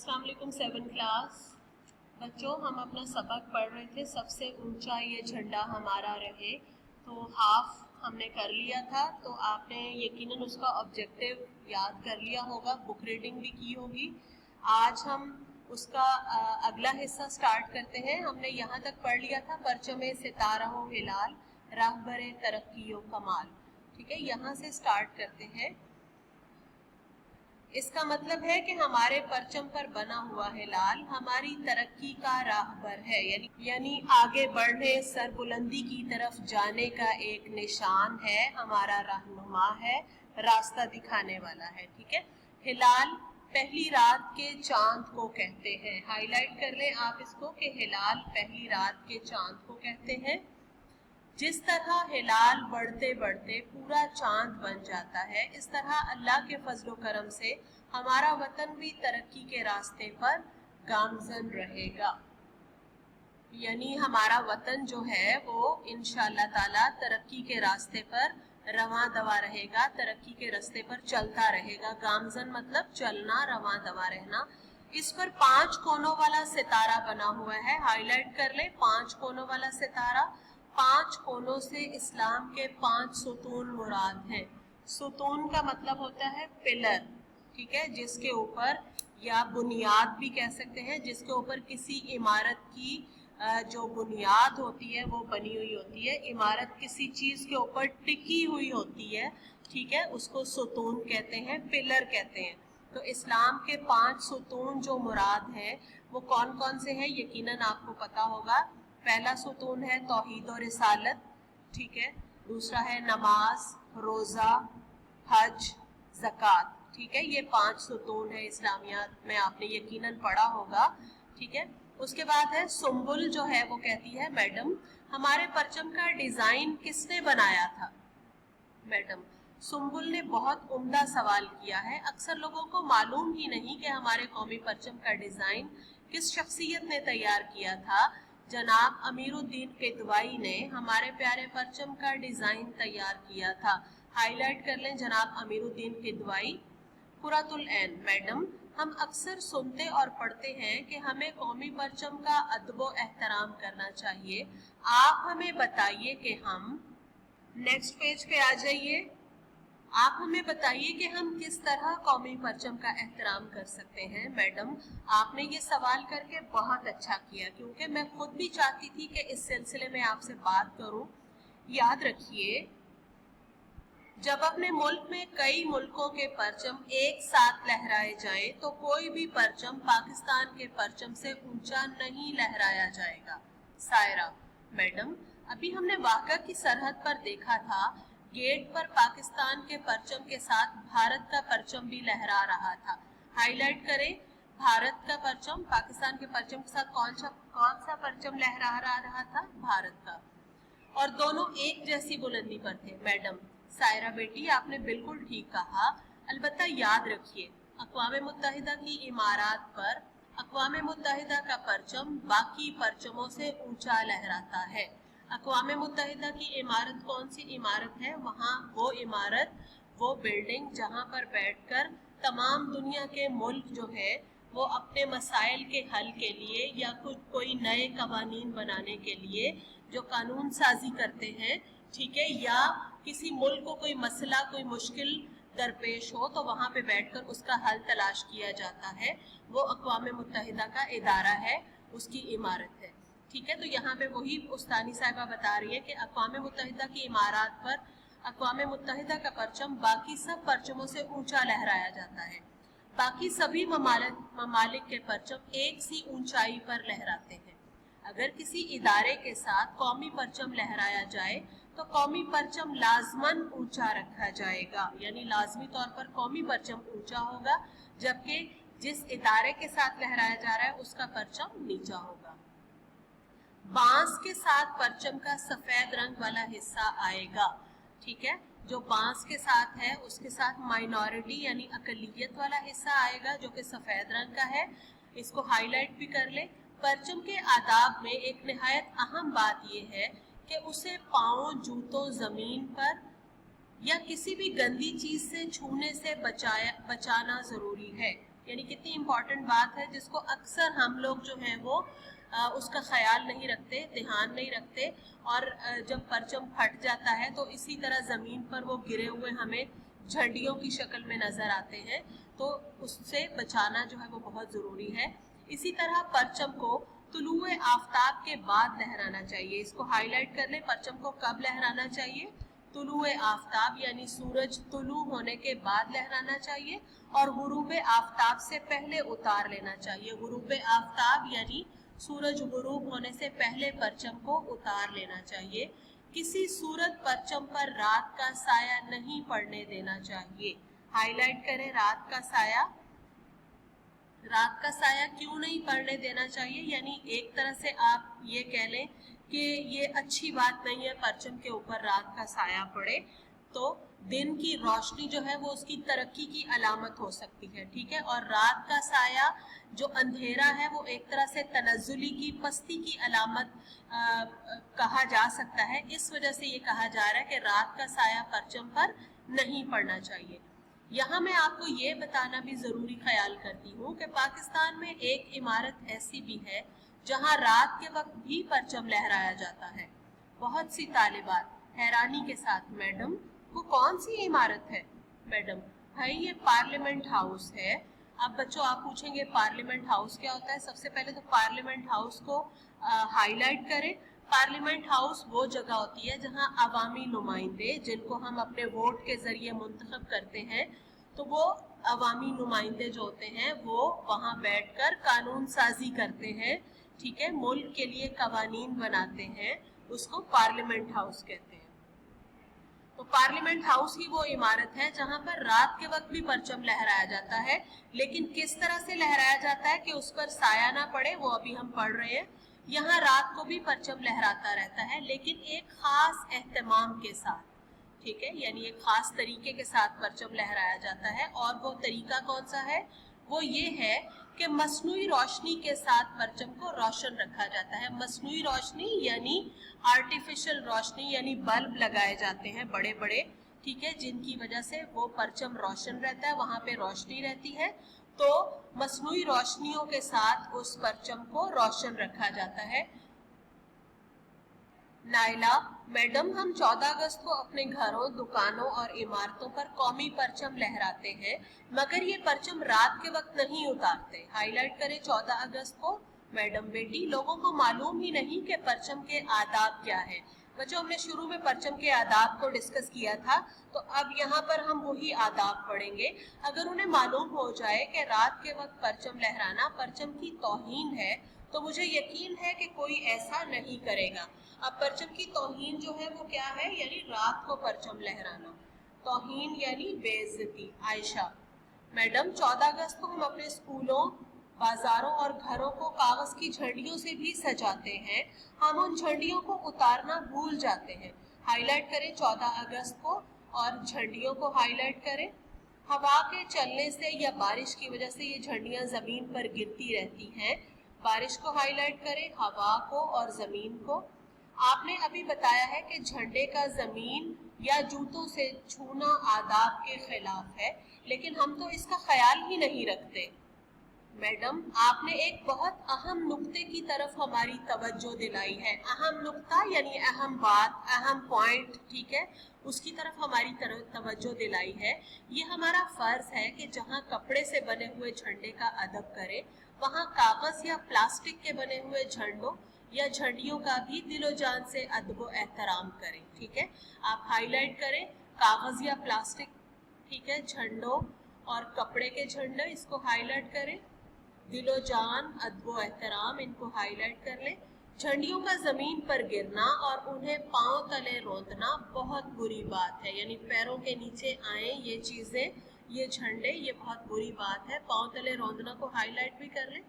अस्सलाम वालेकुम 7 क्लास बच्चों, हम अपना सबक पढ़ रहे थे सबसे ऊंचा ये झंडा हमारा रहे। तो हाफ हमने कर लिया था, तो आपने यकीनन उसका ऑब्जेक्टिव याद कर लिया होगा, बुक रीडिंग भी की होगी। आज हम उसका अगला हिस्सा स्टार्ट करते हैं। हमने यहाँ तक पढ़ लिया था परचमे सितारा हो हिलाल राहबरे तरक्की हो कमाल। ठीक है, यहाँ से स्टार्ट करते हैं। इसका मतलब है कि हमारे परचम पर बना हुआ हिलाल हमारी तरक्की का राहबर है, यानी आगे बढ़ने सरबुलंदी की तरफ जाने का एक निशान है, हमारा रहनुमा है, रास्ता दिखाने वाला है। ठीक है, हिलाल पहली रात के चांद को कहते हैं। हाईलाइट कर लें आप इसको कि हिलाल पहली रात के चांद को कहते हैं। जिस तरह हिलाल बढ़ते बढ़ते पूरा चांद बन जाता है, इस तरह अल्लाह के फजलो करम से हमारा वतन भी तरक्की के रास्ते पर गामजन रहेगा। यानी हमारा वतन जो है वो इंशाअल्लाह ताला तरक्की के रास्ते पर रवां दवा रहेगा, तरक्की के रास्ते पर चलता रहेगा। गामजन मतलब चलना, रवां दवा रहना। इस पर 5 कोनों वाला सितारा बना हुआ है। हाईलाइट कर ले, 5 कोनों वाला सितारा। 5 कोनों से इस्लाम के 5 सुतून मुराद हैं। सुतून का मतलब होता है पिलर, ठीक है, जिसके ऊपर, या बुनियाद भी कह सकते हैं, जिसके ऊपर किसी इमारत की जो बुनियाद होती है वो बनी हुई होती है। इमारत किसी चीज के ऊपर टिकी हुई होती है, ठीक है, उसको सुतून कहते हैं, पिलर कहते हैं। तो इस्लाम के 5 सुतून जो मुराद हैं वो कौन कौन से हैं, यकीनन आपको पता होगा। पहला सुतून है तौहीद और रिसालत, ठीक है। दूसरा है नमाज, रोजा, हज, ज़कात, ठीक है। ये 5 सुतून है इस्लामियात में, आपने यकीनन पढ़ा होगा, ठीक है। उसके बाद है सुम्बुल, जो है वो कहती है, मैडम हमारे परचम का डिजाइन किसने बनाया था? मैडम सुम्बुल ने बहुत उम्दा सवाल किया है। अक्सर लोगों को मालूम ही नहीं कि हमारे कौमी परचम का डिजाइन किस शख्सियत ने तैयार किया था। जनाब अमीरुद्दीन किदवाई ने हमारे प्यारे परचम का डिजाइन तैयार किया था। हाईलाइट कर लें, जनाब अमीरुद्दीन किदवाई। कुरातुल ऐन, मैडम हम अक्सर सुनते और पढ़ते हैं कि हमें कौमी परचम का अदब व एहतराम करना चाहिए। आप हमें बताइए कि हम, नेक्स्ट पेज पे आ जाइए, आप हमें बताइए कि हम किस तरह कौमी परचम का एहतराम कर सकते हैं। मैडम आपने ये सवाल करके बहुत अच्छा किया, क्योंकि मैं खुद भी चाहती थी कि इस सिलसिले में आपसे बात करूं। याद रखिए, जब अपने मुल्क में कई मुल्कों के परचम एक साथ लहराए जाएं तो कोई भी परचम पाकिस्तान के परचम से ऊंचा नहीं लहराया जाएगा। सायरा, मैडम अभी हमने वाक़ा की सरहद पर देखा था, गेट पर पाकिस्तान के परचम के साथ भारत का परचम भी लहरा रहा था। हाईलाइट करें, भारत का परचम पाकिस्तान के परचम के साथ कौन सा परचम लहरा रहा था? भारत का। और दोनों एक जैसी बुलंदी पर थे। मैडम सायरा बेटी आपने बिल्कुल ठीक कहा। अलबत्ता याद रखिए, अक़वाम मुत्तहिदा की इमारत पर अक़वाम मुत्तहिदा का परचम बाकी परचमों से ऊंचा लहराता है। अक़वाम मुत्तहिदा की इमारत कौन सी इमारत है? वहाँ वो इमारत, वो बिल्डिंग जहाँ पर बैठकर तमाम दुनिया के मुल्क जो है वो अपने मसाइल के हल के लिए या कोई नए कवानीन बनाने के लिए जो कानून साजी करते हैं, ठीक है, या किसी मुल्क को कोई मसला, कोई मुश्किल दरपेश हो तो वहाँ पे बैठकर उसका हल तलाश किया जाता है, वो अक़वाम मुत्तहिदा का इदारा है, उसकी इमारत है। ठीक है, तो यहाँ पे वही उस्तानी साहिबा बता रही है कि अक़वाम मुत्तहिदा की इमारत पर अक़वाम मुत्तहिदा का परचम बाकी सब परचमों से ऊंचा लहराया जाता है। बाकी सभी ममालिक के परचम एक सी ऊंचाई पर लहराते हैं। अगर किसी इदारे के साथ कौमी परचम लहराया जाए तो कौमी परचम लाजमन ऊंचा रखा जाएगा, यानी लाजमी तौर पर कौमी परचम ऊंचा होगा, जबकि जिस इदारे के साथ लहराया जा रहा है उसका परचम नीचा होगा। बांस के साथ परचम का सफेद रंग वाला हिस्सा आएगा, ठीक है, जो बांस के साथ है उसके साथ माइनॉरिटी यानी अकलियत वाला हिस्सा आएगा जो कि सफेद रंग का है। इसको हाईलाइट भी कर ले। परचम के आदाब में एक निहायत अहम बात यह है कि उसे पाँव, जूतों, जमीन पर या किसी भी गंदी चीज से छूने से बचाना जरूरी है। यानी कितनी इम्पोर्टेंट बात है जिसको अक्सर हम लोग जो है वो उसका ख्याल नहीं रखते, ध्यान नहीं रखते, और जब परचम फट जाता है तो इसी तरह ज़मीन पर वो गिरे हुए हमें झंडियों की शक्ल में नज़र आते हैं, तो उससे बचाना जो है वो बहुत ज़रूरी है। इसी तरह परचम को तुलुए आफ्ताब के बाद लहराना चाहिए। इसको हाईलाइट कर लें, परचम को कब लहराना चाहिए? तुलुए आफ्ताब यानी सूरज तुलू होने के बाद लहराना चाहिए, और गुरूब आफ्ताब से पहले उतार लेना चाहिए। गुरूब आफ्ताब यानी सूरज गुरूब होने से पहले परचम को उतार लेना चाहिए। किसी सूरत परचम पर रात का साया नहीं पड़ने देना चाहिए। हाईलाइट करें, रात का साया। रात का साया क्यों नहीं पड़ने देना चाहिए? यानी एक तरह से आप ये कह लें कि ये अच्छी बात नहीं है परचम के ऊपर रात का साया पड़े, तो दिन की रोशनी जो है वो उसकी तरक्की की अलामत हो सकती है, ठीक है। और रात का साया जो अंधेरा है वो एक तरह से तनज़्ज़ुली की, पस्ती की अलामत कहा जा सकता है। इस वजह से ये कहा जा रहा है कि रात का साया परचम पर नहीं पड़ना चाहिए। यहाँ मैं आपको ये बताना भी ज़रूरी ख्याल करती हूँ कि पाकिस्तान में एक इमारत ऐसी भी है जहाँ रात के वक्त भी परचम लहराया जाता है। बहुत सी तालिबात हैरानी के साथ, मैडम वो कौन सी इमारत है? मैडम भाई ये पार्लियामेंट हाउस है। अब बच्चों आप पूछेंगे पार्लियामेंट हाउस क्या होता है? सबसे पहले तो पार्लियामेंट हाउस को हाईलाइट करें। पार्लियामेंट हाउस वो जगह होती है जहां अवामी नुमाइंदे, जिनको हम अपने वोट के जरिए मुंतखब करते हैं, तो वो अवामी नुमाइंदे जो होते हैं वो वहां बैठकर कानून साजी करते हैं, ठीक है, मुल्क के लिए कवानीन बनाते हैं, उसको पार्लियामेंट हाउस कहते हैं। तो पार्लियामेंट हाउस ही वो इमारत है जहां पर रात के वक्त भी परचम लहराया जाता है, लेकिन किस तरह से लहराया जाता है कि उस पर साया ना पड़े, वो अभी हम पढ़ रहे हैं। यहाँ रात को भी परचम लहराता रहता है, लेकिन एक खास एहतमाम के साथ, ठीक है, यानी एक खास तरीके के साथ परचम लहराया जाता है। और वो तरीका कौन सा है? वो ये है कि मसनूई रोशनी के साथ परचम को रोशन रखा जाता है। मसनूई रोशनी यानी आर्टिफिशियल रोशनी, यानी बल्ब लगाए जाते हैं बड़े बड़े, ठीक है, जिनकी वजह से वो परचम रोशन रहता है, वहां पे रोशनी रहती है, तो मसनूई रोशनियों के साथ उस परचम को रोशन रखा जाता है। नाइला, मैडम हम 14 अगस्त को अपने घरों, दुकानों और इमारतों पर कौमी परचम लहराते हैं, मगर ये परचम रात के वक्त नहीं उतारते। हाईलाइट करें 14 अगस्त को। मैडम बेटी लोगों को मालूम ही नहीं कि परचम के आदाब क्या है। बच्चों हमने शुरू में परचम के आदाब को डिस्कस किया था, तो अब यहाँ पर हम वही आदाब पढ़ेंगे। अगर उन्हें मालूम हो जाए कि रात के वक्त परचम लहराना परचम की तौहीन है, तो मुझे यकीन है कि कोई ऐसा नहीं करेगा। अब परचम की तौहीन जो है वो क्या है? यानी रात को परचम लहराना। तौहीन यानी बेइज्जती। आयशा, मैडम 14 अगस्त को हम अपने स्कूलों, बाजारों और घरों को कागज की झंडियों से भी सजाते हैं, हम उन झंडियों को उतारना भूल जाते हैं। हाईलाइट करें 14 अगस्त को और झंडियों को हाईलाइट करें। हवा के चलने से या बारिश की वजह से ये झंडियां जमीन पर गिरती रहती हैं। बारिश को हाईलाइट करें, हवा को और जमीन को। आपने अभी बताया है कि झंडे का जमीन या जूतों से छूना आदाब के खिलाफ है, लेकिन हम तो इसका ख्याल ही नहीं रखते। मैडम आपने एक बहुत अहम नुक्ते की तरफ हमारी तवज्जो दिलाई है। अहम नुक्ता यानी अहम बात, अहम पॉइंट, ठीक है, उसकी तरफ हमारी तवज्जो दिलाई है। ये हमारा फर्ज है कि जहाँ कपड़े से बने हुए झंडे का अदब करें, वहाँ कागज या प्लास्टिक के बने हुए झंडों या झंडियों का भी दिलो जान से अदब व एहतराम करें, ठीक है। आप हाईलाइट करें कागज या प्लास्टिक, ठीक है, झंडों और कपड़े के झंडे, इसको हाईलाइट करें। दिलो जान, अदब एहतराम, इनको हाईलाइट कर लें। झंडियों का जमीन पर गिरना और उन्हें पांव तले रोंदना बहुत बुरी बात है, यानी पैरों के नीचे आए ये चीजें, ये झंडे, ये बहुत बुरी बात है। पांव तले रोंदना को हाईलाइट भी कर लें।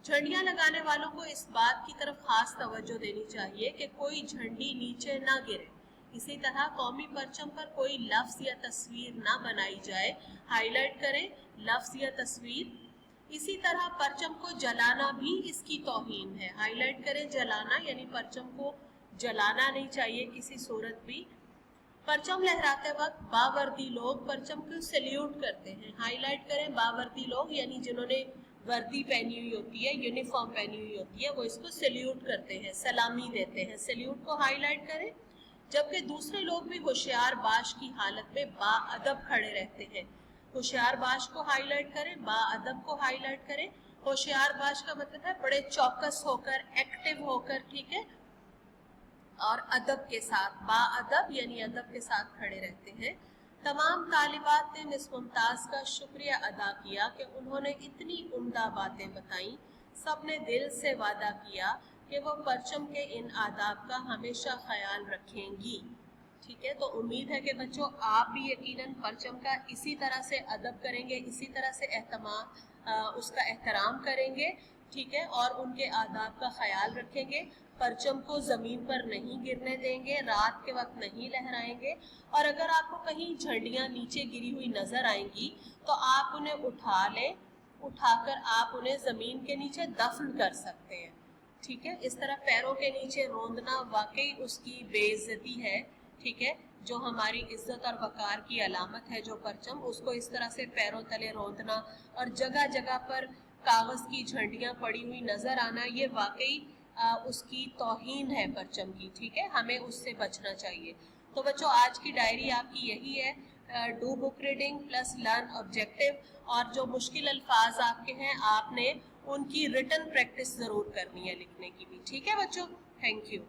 झंडियां लगाने वालों को इस बात की तरफ खास तवज्जो देनी चाहिए कि कोई झंडी नीचे ना गिरे। इसी तरह कौमी परचम पर कोई लफ्ज या तस्वीर ना बनाई जाए। हाईलाइट करें लफ्ज या तस्वीर। इसी तरह परचम को जलाना भी इसकी तौहीन है। हाईलाइट करें जलाना, यानी परचम को जलाना नहीं चाहिए किसी सूरत भी। परचम लहराते वक्त बावर्दी लोग परचम को सैल्यूट करते हैं। हाईलाइट करें, बावर्दी लोग यानी जिन्होंने वर्दी पहनी हुई होती है, यूनिफॉर्म पहनी हुई होती है, वो इसको सैल्यूट करते हैं, सलामी देते हैं। सैल्यूट को हाईलाइट करें। जबकि दूसरे लोग भी होशियार बाश की हालत में बाअदब खड़े रहते हैं। होशियार बाश को हाईलाइट करें, बाअदब को हाईलाइट करें। होशियार बाश का मतलब है बड़े चौकस होकर, एक्टिव होकर, ठीक है, और अदब के साथ, बाअदब यानी अदब के साथ खड़े रहते हैं। तमाम तालिबात ने मिस मुमताज का शुक्रिया अदा किया कि उन्होंने इतनी उम्दा बातें बताई। सब ने दिल से वादा किया कि वो परचम के इन आदाब का हमेशा ख्याल रखेंगी। ठीक है, तो उम्मीद है कि बच्चों आप भी यकीनन परचम का इसी तरह से अदब करेंगे, इसी तरह से उसका एहतराम करेंगे, ठीक है, और उनके आदाब का ख्याल रखेंगे। परचम को ज़मीन पर नहीं गिरने देंगे, रात के वक्त नहीं लहराएंगे, और अगर आपको कहीं झंडियाँ नीचे गिरी हुई नज़र आएंगी तो आप उन्हें उठा लें, उठाकर आप उन्हें ज़मीन के नीचे दफन कर सकते हैं। ठीक है, इस तरह पैरों के नीचे रोंदना वाकई उसकी बेइज्जती है। ठीक है, जो हमारी इज्जत और वकार की अलामत है जो परचम, उसको इस तरह से पैरों तले रोंदना और जगह जगह पर कागज़ की झंडियाँ पड़ी हुई नज़र आना, ये वाकई उसकी तौहीन है परचम की। ठीक है, हमें उससे बचना चाहिए। तो बच्चों आज की डायरी आपकी यही है, do book reading plus learn objective, और जो मुश्किल अल्फाज आपके हैं आपने उनकी रिटन प्रैक्टिस ज़रूर करनी है लिखने की भी। ठीक है बच्चों, थैंक यू।